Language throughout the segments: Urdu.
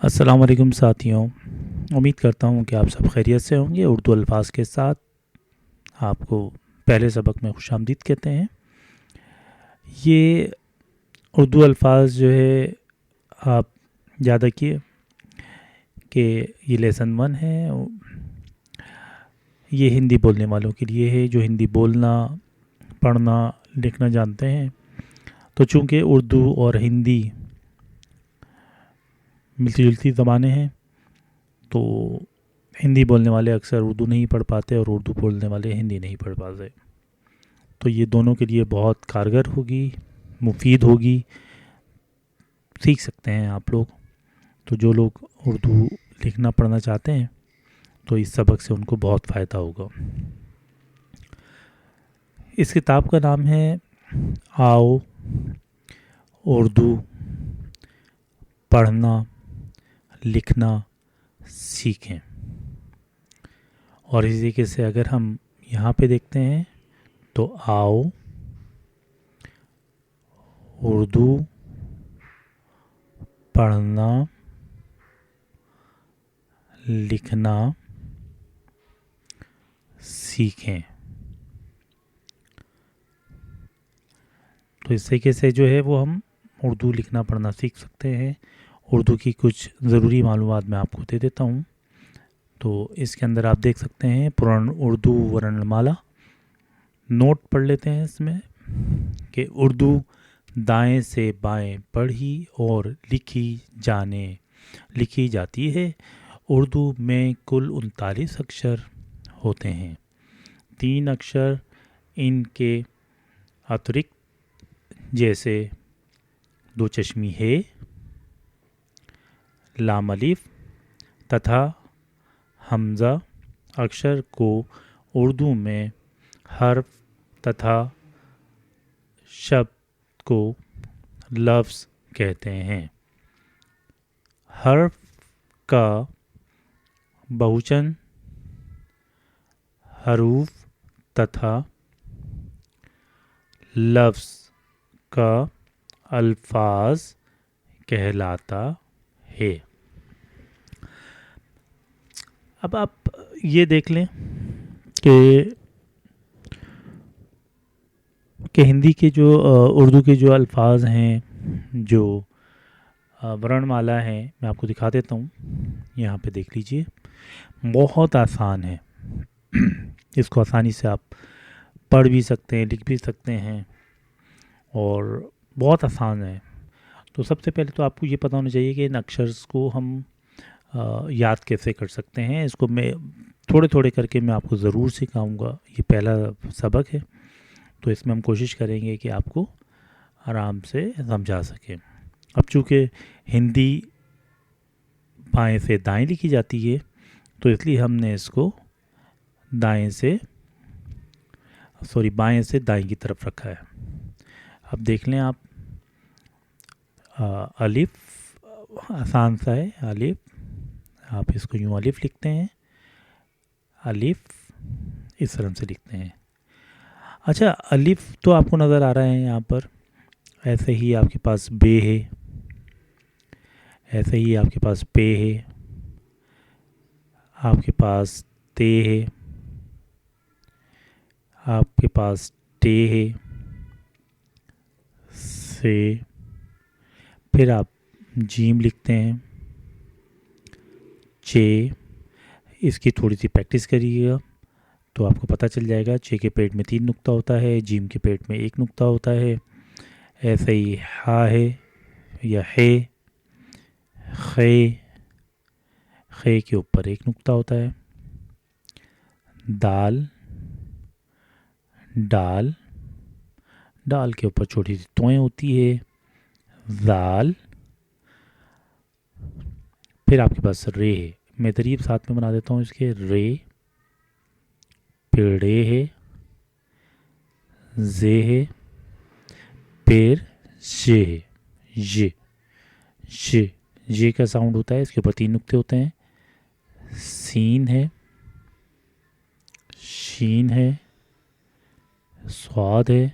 السلام علیکم ساتھیوں، امید کرتا ہوں کہ آپ سب خیریت سے ہوں گے۔ اردو الفاظ کے ساتھ آپ کو پہلے سبق میں خوش آمدید کہتے ہیں۔ یہ اردو الفاظ جو ہے آپ یاد رکھیے کہ یہ لیسن 1 ہے۔ یہ ہندی بولنے والوں کے لیے ہے جو ہندی بولنا، پڑھنا، لکھنا جانتے ہیں۔ تو چونکہ اردو اور ہندی ملتی جلتی زبانیں ہیں، تو ہندی بولنے والے اکثر اردو نہیں پڑھ پاتے اور اردو بولنے والے ہندی نہیں پڑھ پاتے۔ تو یہ دونوں کے لیے بہت کارگر ہوگی، مفید ہوگی، سیکھ سکتے ہیں آپ لوگ۔ تو جو لوگ اردو لکھنا پڑھنا چاہتے ہیں تو اس سبق سے ان کو بہت فائدہ ہوگا۔ اس کتاب کا نام ہے آؤ اردو پڑھنا لکھنا سیکھیں۔ اور اسی طریقے سے اگر ہم یہاں پہ دیکھتے ہیں تو آؤ اردو پڑھنا لکھنا سیکھیں۔ تو اس طریقے سے جو ہے وہ ہم اردو لکھنا پڑھنا سیکھ سکتے ہیں۔ اردو کی کچھ ضروری معلومات میں آپ کو دے دیتا ہوں۔ تو اس کے اندر آپ دیکھ سکتے ہیں پران اردو ورن مالا۔ نوٹ پڑھ لیتے ہیں اس میں کہ اردو دائیں سے بائیں پڑھی اور لکھی جاتی ہے۔ اردو میں کل 39 اکشر ہوتے ہیں۔ 3 اکشر ان کے اترکت جیسے دو چشمی ہے، لام الف تتھا حمزہ اکشر کو اردو میں حرف تتھا شبد کو لفظ کہتے ہیں۔ حرف کا بہوچن حروف تتھا لفظ کا الفاظ کہلاتا ہے۔ اب آپ یہ دیکھ لیں کہ ہندی کے جو اردو کے جو الفاظ ہیں، جو ورن مالا ہیں، میں آپ کو دکھا دیتا ہوں۔ یہاں پہ دیکھ لیجئے، بہت آسان ہے۔ اس کو آسانی سے آپ پڑھ بھی سکتے ہیں، لکھ بھی سکتے ہیں، اور بہت آسان ہے۔ تو سب سے پہلے تو آپ کو یہ پتہ ہونا چاہیے کہ ان اکشرز کو ہم یاد کیسے کر سکتے ہیں۔ اس کو میں تھوڑے کر کے میں آپ کو ضرور سکھاؤں گا۔ یہ پہلا سبق ہے، تو اس میں ہم کوشش کریں گے کہ آپ کو آرام سے سمجھا سکیں۔ اب چونکہ ہندی بائیں سے دائیں لکھی جاتی ہے، تو اس لیے ہم نے اس کو بائیں سے دائیں کی طرف رکھا ہے۔ اب دیکھ لیں آپ، الف آسان سا ہے۔ الف آپ اس کو یوں الف لکھتے ہیں، الف اس طرح سے لکھتے ہیں۔ اچھا، الف تو آپ کو نظر آ رہا ہے یہاں پر، ایسے ہی آپ کے پاس بے ہے، ایسے ہی آپ کے پاس پے ہے، آپ کے پاس تے ہے، آپ کے پاس ٹے ہے، سے، پھر آپ جیم لکھتے ہیں، چے۔ اس کی تھوڑی سی پریکٹس کریے گا تو آپ کو پتہ چل جائے گا۔ چے کے پیٹ میں 3 نقطہ ہوتا ہے، جیم کے پیٹ میں 1 نقطہ ہوتا ہے۔ ایسے ہی ہا ہے یا ہے، خے کے اوپر 1 نقطہ ہوتا ہے۔ دال ڈال کے اوپر چھوٹی سی توئیں ہوتی ہے۔ زال، پھر آپ کے پاس رے ہے۔ میں ترتیب ساتھ میں بنا دیتا ہوں اس کے، رے، پھر رے ہے، زے ہے، پھر شے ہے، یہ کا ساؤنڈ ہوتا ہے، اس کے اوپر 3 نقطے ہوتے ہیں۔ سین ہے، شین ہے، سواد ہے،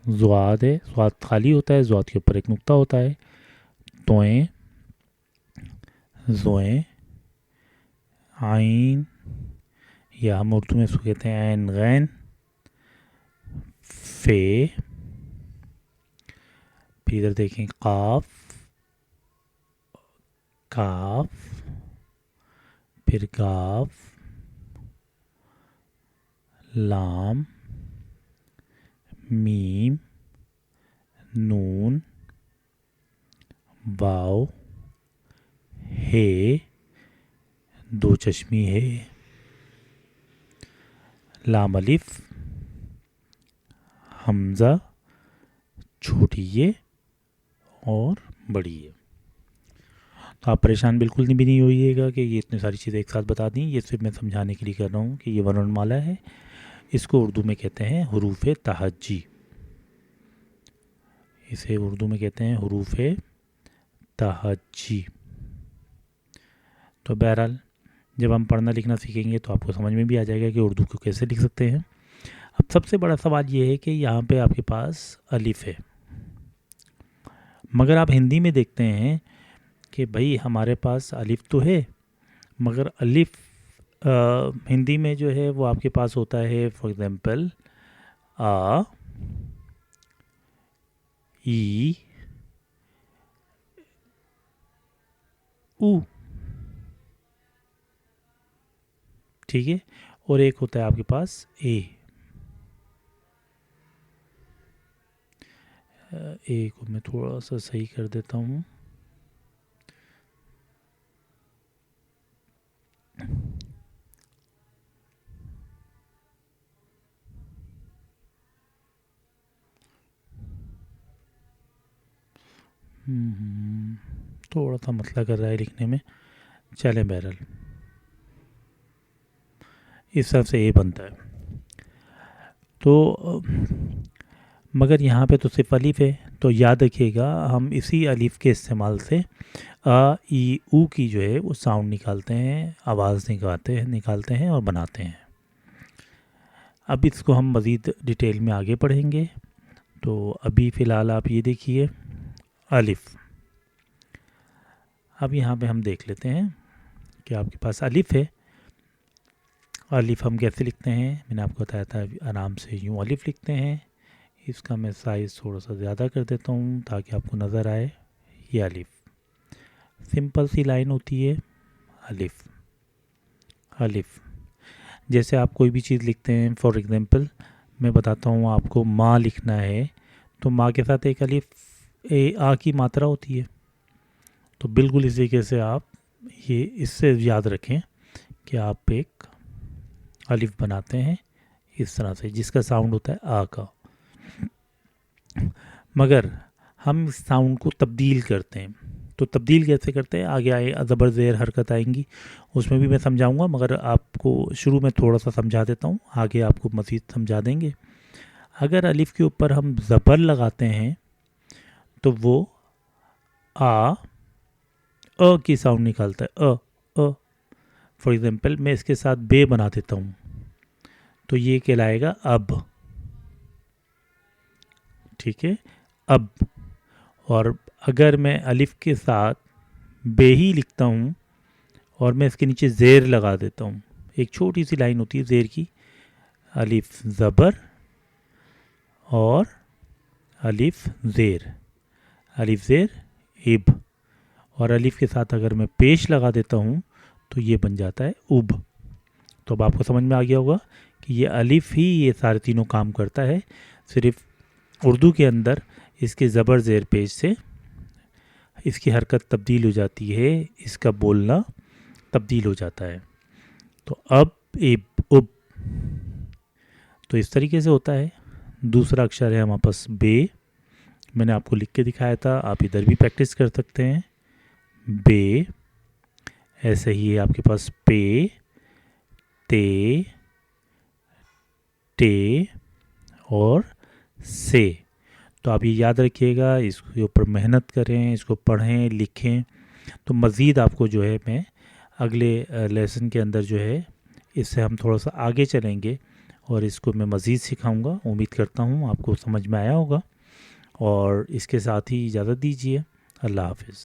زواد ہے، زواد خالی ہوتا ہے، زواد کے اوپر 1 نقطہ ہوتا ہے۔ توئیں، زوئیں، عین، یا ہم اردو میں اس کو کہتے ہیں عین غین، فے، پھر ادھر دیکھیں قاف، کاف، پھر کاف، لام، میم، نون، واو، ہے، دو چشمی ہے، لام الف، حمزہ، چھوٹی یہ اور بڑی یہ۔ تو آپ پریشان بالکل بھی نہیں ہوئیے گا کہ یہ اتنے ساری چیزیں ایک ساتھ بتا دیں، یہ صرف میں سمجھانے کے لیے کر رہا ہوں کہ یہ ورن مالا ہے، اس کو اردو میں کہتے ہیں حروف تہجی، اسے اردو میں کہتے ہیں حروف تہجی۔ تو بہرحال جب ہم پڑھنا لکھنا سیکھیں گے تو آپ کو سمجھ میں بھی آ جائے گا کہ اردو کو کیسے لکھ سکتے ہیں۔ اب سب سے بڑا سوال یہ ہے کہ یہاں پہ آپ کے پاس الف ہے، مگر آپ ہندی میں دیکھتے ہیں کہ بھائی ہمارے پاس الف تو ہے، مگر الف ہندی میں جو ہے وہ آپ کے پاس ہوتا ہے فار ایگزامپل آ، ای، او، ٹھیک ہے، اور ایک ہوتا ہے آپ کے پاس اے کو میں تھوڑا سا صحیح کر دیتا ہوں، تھوڑا سا مسئلہ کر رہا ہے لکھنے میں، چلیں بہرحال اس طرف سے اے بنتا ہے۔ تو مگر یہاں پہ تو صرف الف ہے، تو یاد رکھیے گا ہم اسی الف کے استعمال سے آ، ای، او کی جو ہے وہ ساؤنڈ نکالتے ہیں، آواز نکالتے ہیں اور بناتے ہیں۔ اب اس کو ہم مزید ڈیٹیل میں آگے پڑھیں گے، تو ابھی فی الحال آپ یہ دیکھیے الف۔ اب یہاں پہ ہم دیکھ لیتے ہیں کہ آپ کے پاس الف ہے، الف ہم کیسے لکھتے ہیں، میں نے آپ کو بتایا تھا آرام سے یوں الف لکھتے ہیں۔ اس کا میں سائز تھوڑا سا زیادہ کر دیتا ہوں تاکہ آپ کو نظر آئے، یہ الف سمپل سی لائن ہوتی ہے، الف الف۔ جیسے آپ کوئی بھی چیز لکھتے ہیں، فار ایگزامپل میں بتاتا ہوں آپ کو ماں لکھنا ہے تو ماں کے ساتھ ایک الف آ کی ماترا ہوتی ہے، تو بالکل اسی طریقے سے آپ یہ اس سے یاد رکھیں کہ آپ ایک الف بناتے ہیں اس طرح سے جس کا ساؤنڈ ہوتا ہے آ کا، مگر ہم اس ساؤنڈ کو تبدیل کرتے ہیں، تو تبدیل کیسے کرتے ہیں، آگے آئے زبر زیر حرکت آئیں گی، اس میں بھی میں سمجھاؤں گا، مگر آپ کو شروع میں تھوڑا سا سمجھا دیتا ہوں، آگے آپ کو مزید سمجھا دیں گے۔ اگر الف کے اوپر ہم زبر لگاتے ہیں تو وہ آ کی ساؤنڈ نکالتا ہے، فار ایگزامپل میں اس کے ساتھ بے بنا دیتا ہوں تو یہ کہلائے گا اب، ٹھیک ہے، اب۔ اور اگر میں الف کے ساتھ بے ہی لکھتا ہوں اور میں اس کے نیچے زیر لگا دیتا ہوں، ایک چھوٹی سی لائن ہوتی ہے زیر کی، الف زبر اور الف زیر اب، اور الف کے ساتھ اگر میں پیش لگا دیتا ہوں تو یہ بن جاتا ہے اب۔ تو اب آپ کو سمجھ میں آ گیا ہوگا کہ یہ الف ہی یہ سارے تینوں کام کرتا ہے، صرف اردو کے اندر اس کے زبر زیر پیش سے اس کی حرکت تبدیل ہو جاتی ہے، اس کا بولنا تبدیل ہو جاتا ہے، تو اب اب تو اس طریقے سے ہوتا ہے۔ دوسرا اکشر ہے ہمارے پاس بے، میں نے آپ کو لکھ کے دکھایا تھا، آپ ادھر بھی پریکٹس کر سکتے ہیں، بے۔ ایسے ہی ہے آپ کے پاس پے، تے، ٹے اور سے۔ تو آپ یہ یاد رکھیے گا، اس کے اوپر محنت کریں، اس کو پڑھیں لکھیں، تو مزید آپ کو جو ہے میں اگلے لیسن کے اندر جو ہے اس سے ہم تھوڑا سا آگے چلیں گے اور اس کو میں مزید سکھاؤں گا۔ امید کرتا ہوں آپ کو سمجھ میں آیا ہوگا، اور اس کے ساتھ ہی اجازت دیجیے، اللہ حافظ۔